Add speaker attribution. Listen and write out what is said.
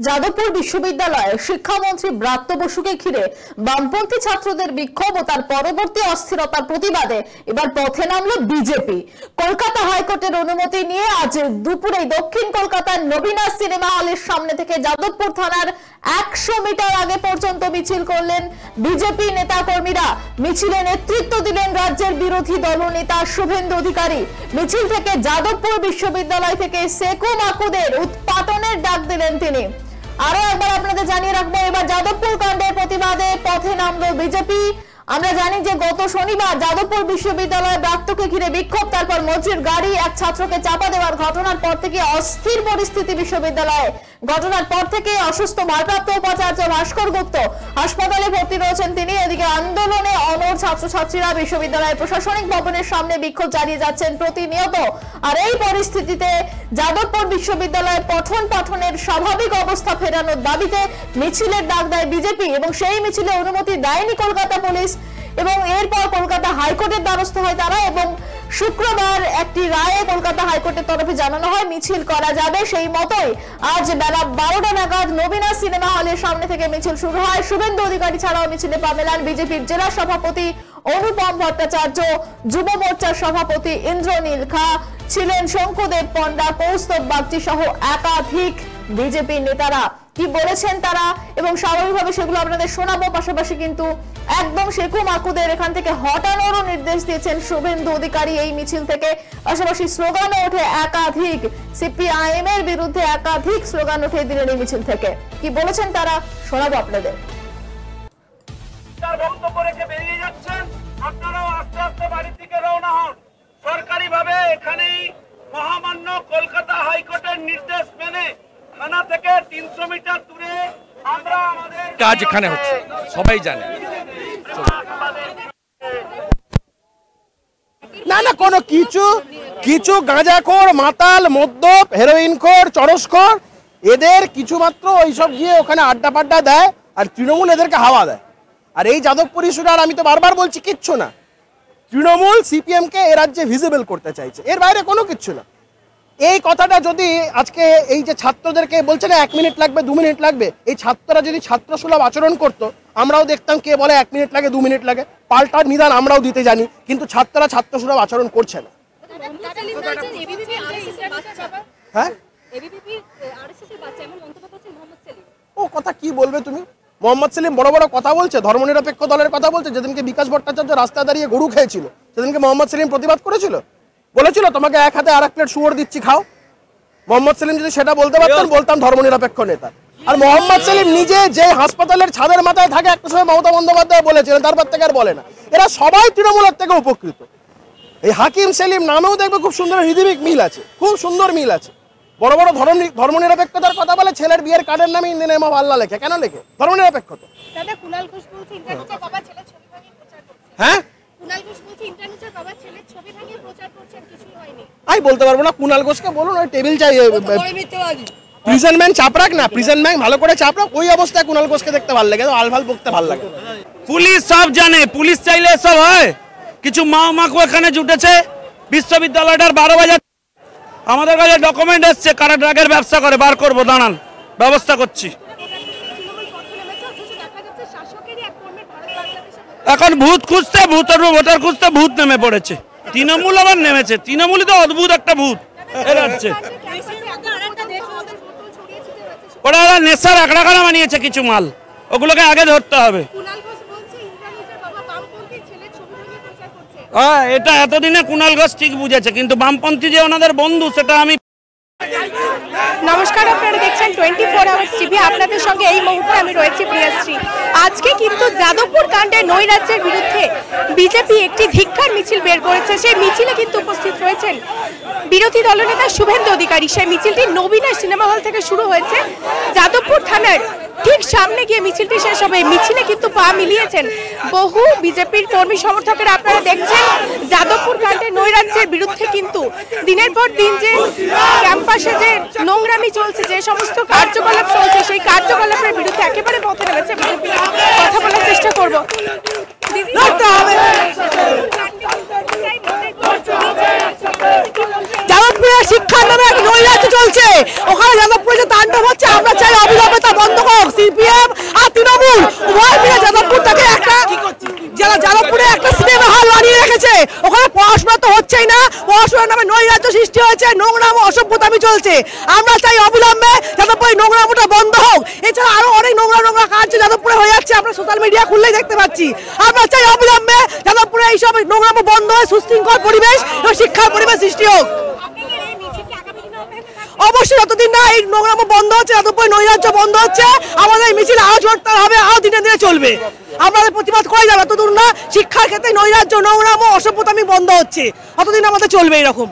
Speaker 1: যাদবপুর বিশ্ববিদ্যালয়ে শিক্ষামন্ত্রী ব্রাত্য বসুকে ঘিরে বামপন্থী ছাত্রদের বিক্ষোভ ও তার পরবর্তী অস্থিরতার প্রতিবাদে এবার পথে নামল বিজেপি। কলকাতা হাইকোর্টের অনুমতি নিয়ে আজ দুপুরে দক্ষিণ কলকাতার নবীনা সিনেমা হলের সামনে থেকে যাদবপুর থানার 100 মিটার আগে পর্যন্ত মিছিল করলেন বিজেপি নেতা কর্মীরা। মিছিলে নেতৃত্ব দিলেন রাজ্যের বিরোধী দলনেতা শুভেন্দু অধিকারী। মিছিল থেকে যাদবপুর বিশ্ববিদ্যালয় থেকে সেকু মাকুদের উৎপাটনের ডাক দিলেন তিনি। আরো একবার আপনাদের জানিয়ে রাখবো, এবার যাদবপুর কাণ্ডের প্রতিবাদে পথে নামলো বিজেপি। আমরা জানি যে গত শনিবার যাদবপুর বিশ্ববিদ্যালয়ে ব্রাত্যকে ঘিরে বিক্ষোভ, তারপর মন্ত্রীর গাড়ি এক ছাত্রকে চাপা দেওয়ার ঘটনার পর থেকে অস্থির পরিস্থিতি বিশ্ববিদ্যালয়ে। ঘটনার পর থেকে অসুস্থ ভারপ্রাপ্ত উপাচার্য ভাস্কর গুপ্ত হাসপাতালে ভর্তি রয়েছেন তিনি। এদিকে আন্দোলনে অনড় ছাত্রছাত্রীরা বিশ্ববিদ্যালয়ের প্রশাসনিক ভবনের সামনে বিক্ষোভ চালিয়ে যাচ্ছেন প্রতিনিয়ত। আর এই পরিস্থিতিতে যাদবপুর বিশ্ববিদ্যালয়ে পঠন পাঠনের স্বাভাবিক অবস্থা ফেরানোর দাবিতে মিছিলের ডাক দেয় বিজেপি এবং সেই মিছিলে অনুমতি দেয়নি কলকাতা পুলিশ এবং এরপর কলকাতা হাইকোর্টের দ্বারস্থ হয় তারা এবং শুক্রবার একটি রায়ে কলকাতা হাইকোর্টের তরফে জানানো হয় মিছিল করা যাবে। সেই মতোই আজ বেলা 12টা নাগাদ নবীনা সিনেমা হলের সামনে থেকে মিছিল শুরু হয়। শুভেন্দু অধিকারী ছাড়াও মিছিলে পা মেলান বিজেপির জেলা সভাপতি অনুপম ভট্টাচার্য, যুব মোর্চার সভাপতি ইন্দ্রনীল খা, ছিলেন শঙ্কুদেব পণ্ডা, কৌস্তব বাগচি সহ একাধিক বিজেপির নেতারা। কি বলেছেন তারা এবং স্বাভাবিকভাবে সেগুলো আপনাদের শোনাবো। পাশাপাশি কিন্তু একদম সেকু মাকুদের এখান থেকে হটানোরও নির্দেশ দিয়েছেন শুভেন্দু অধিকারী এই মিছিল থেকে। পাশাপাশি স্লোগানও ওঠে একাধিক, সিপিআইএম এর বিরুদ্ধে একাধিক স্লোগান উঠে দিলেন এই মিছিল থেকে। কি বলেছেন তারা শোনাবো আপনাদের।
Speaker 2: বক্তব্য রেখে বেরিয়ে যাচ্ছেন, আপনারাও আস্তে আস্তে বাড়ির দিকে রওনা হন। সরকারিভাবে এখানেই মহামান্য কলকাতা হাইকোর্টের নির্দেশ মেনে থানা থেকে 300 মিটার দূরে আমরা আমাদের
Speaker 3: কাজ এখানে হচ্ছে, সবাই জানে।
Speaker 4: না না কোনো কিছু গাঁজাখোর, মাতাল, মদ্যপ, হেরোইনখোর, চরসখোর এদের কিছুমাত্র ওইসব গিয়ে ওখানে আড্ডা পাড্ডা দেয় আর তৃণমূল এদেরকে হাওয়া দেয়। আর এই যাদবপুর ইস্যুটা আমি তো বারবার বলছি কিচ্ছু না, তৃণমূল সিপিএমকে এ রাজ্যে ভিজিবল করতে চাইছে, এর বাইরে কোনো কিচ্ছু না। এই কথাটা যদি আজকে এই যে ছাত্রদেরকে বলছে না 1 মিনিট লাগবে 2 মিনিট লাগবে, এই ছাত্ররা যদি ছাত্রসুলভ আচরণ করতো আমরাও দেখতাম কে বলে 1 মিনিট লাগে 2 মিনিট লাগে, পাল্টার নিদান আমরাও দিতে জানি, কিন্তু ছাত্ররা ছাত্রসুলভ আচরণ করছে না। হ্যাঁ ও কথা কি বলবে তুমি? মোহাম্মদ সেলিম বড় বড় কথা বলছে, ধর্মনিরপেক্ষ দলের কথা বলছে। যেদিনকে বিকাশ ভট্টাচার্য রাস্তায় দাঁড়িয়ে গরু খেয়েছিল সেদিনকে মোহাম্মদ সেলিম প্রতিবাদ করেছিল, বলেছিল তোমাকে এক হাতে আরেক প্লেট শুয়োর দিচ্ছি খাও। মোহাম্মদ সেলিম যদি সেটা বলতে পারতেন বলতাম ধর্মনিরপেক্ষ নেতা। আর মোহাম্মদ সেলিম নিজে যে হাসপাতালের ছাদের মাথায় থাকে একটা সময় মমতা বন্দ্যোপাধ্যায় বলেছিলেন, তারপর থেকে আর বলে না। এরা সবাই তৃণমূলের থেকে উপকৃত। এই হাকিম সেলিম নামেও দেখবে খুব সুন্দর হৃদয়িক মিল আছে, খুব সুন্দর মিল আছে। বড় বড় ধর্মনিরপেক্ষতার কথা বলে, ছেলের বিয়ের কার্ডের নামে ইন দ্য নেম অফ আল্লাহ লেখে, কেন লেখে? ধর্মনিরপেক্ষতা। হ্যাঁ আমি বলতে পারবো না, কুণাল ঘোষকে বলুন ওই টেবিল চাই, প্রিজন ম্যান চাপ রাখ না, প্রিজন ম্যান ভালো করে চাপ রাখ। ওই অবস্থায় কুণাল ঘোষকে দেখতে ভালো লাগে, আলফাল বকতে ভালো লাগে।
Speaker 3: পুলিশ সব জানে, পুলিশ চাইলে সব হয়। কিছু মাকু এখানে জুটেছে। বিশ্ববিদ্যালয়টার 12 বাজার আমাদের কাছে ডকুমেন্ট এসছে, কারা ড্রাগের ব্যবসা করে বার করবো, দাঁড়ান ব্যবস্থা করছি। এখন ভূত খুঁজতে, ভোটার খুঁজতে ভূত নেমে পড়েছে, তৃণমূল আবার নেমেছে। তৃণমূলই তো অদ্ভুত একটা ভূত এরাচ্ছে। ওরা নেশার আখড়াখানা বানিয়েছে কিছু মাল, ওগুলোকে আগে ধরতে হবে। হ্যাঁ এটা এতদিনে কুণাল ঘোষ ঠিক বুঝেছে, কিন্তু বামপন্থী যে ওনাদের বন্ধু সেটা আমি।
Speaker 5: নমস্কার, আপনারা দেখছেন 24 আওয়ার্স টিভি। আপনাদের সঙ্গে এই মুহূর্তে আমি রয়েছি প্রিয়াশ্রী। আজকে কিন্তু যাদবপুর কাণ্ডে নৈরাজ্যের বিরুদ্ধে বিজেপি একটি ধিক্কার মিছিল বের করেছে। সেই মিছিলে কিন্তু উপস্থিত রয়েছেন বিরোধী দলনেতা শুভেন্দু অধিকারী। সেই মিছিলটি নবীনা সিনেমা হল থেকে শুরু হয়েছে, যাদবপুর থানার ঠিক সামনে গিয়ে মিছিলটি শেষ হবে। মিছিলে কিন্তু পা মিলিয়েছেন বহু বিজেপির কর্মী সমর্থকেরা। আপনারা দেখছেন যাদবপুর কাণ্ডে নৈরাজ্যের বিরুদ্ধে কিন্তু দিনের পর দিন যে ক্যাম্পাসে যে নোংরামি চলছে, যে সমস্ত কার্যকলাপ চলছে, সেই কার্যকলাপের বিরুদ্ধে একেবারে পথে নেমেছে বিজেপি। কথা বলার চেষ্টা করবো। যাদবপুরে শিক্ষার নামে এক নৈরাজ্য চলছে, ওখানে যাদবপুরে যে তাণ্ডব হচ্ছে আমরা চাই অবিলম্বে
Speaker 6: সিপিএম আর তৃণমূল উভয় মিলে যাদবপুর থেকে যাদবপুরে একটা সিনেমা হল বানিয়ে রেখেছে। ওখানে পড়াশোনা তো হচ্ছেই না, পড়াশোনার নামে নৈরাজ্য সৃষ্টি হয়েছে, নোংরাম অসভ্যতামি চলছে। আমরা চাই অবিলম্বে যাদবপুরে নোংরামটা বন্ধ হোক। এছাড়া আরো অনেক নোংরা কাজ যাদবপুরে হয়ে যাচ্ছে, আমরা সোশ্যাল মিডিয়া খুললেই দেখতে পাচ্ছি। আমরা চাই অবিলম্বে যাদবপুরে এইসব নোংরাম বন্ধ হয়ে সুশৃঙ্খল পরিবেশ এবং শিক্ষার পরিবেশ সৃষ্টি হোক। অবশ্যই যতদিন না এই নোংরাম বন্ধ হচ্ছে, যাদবপুরে নৈরাজ্য বন্ধ হচ্ছে, আমাদের মিছিল আরো জোরদার হবে, আরো দিনে দিনে চলবে। আমাদের প্রতিবাদ করে যাবে যতদূর না শিক্ষার ক্ষেত্রে নৈরাজ্য নোংরাম অসভ্যতামি বন্ধ হচ্ছে, ততদিন আমাদের চলবে এরকম।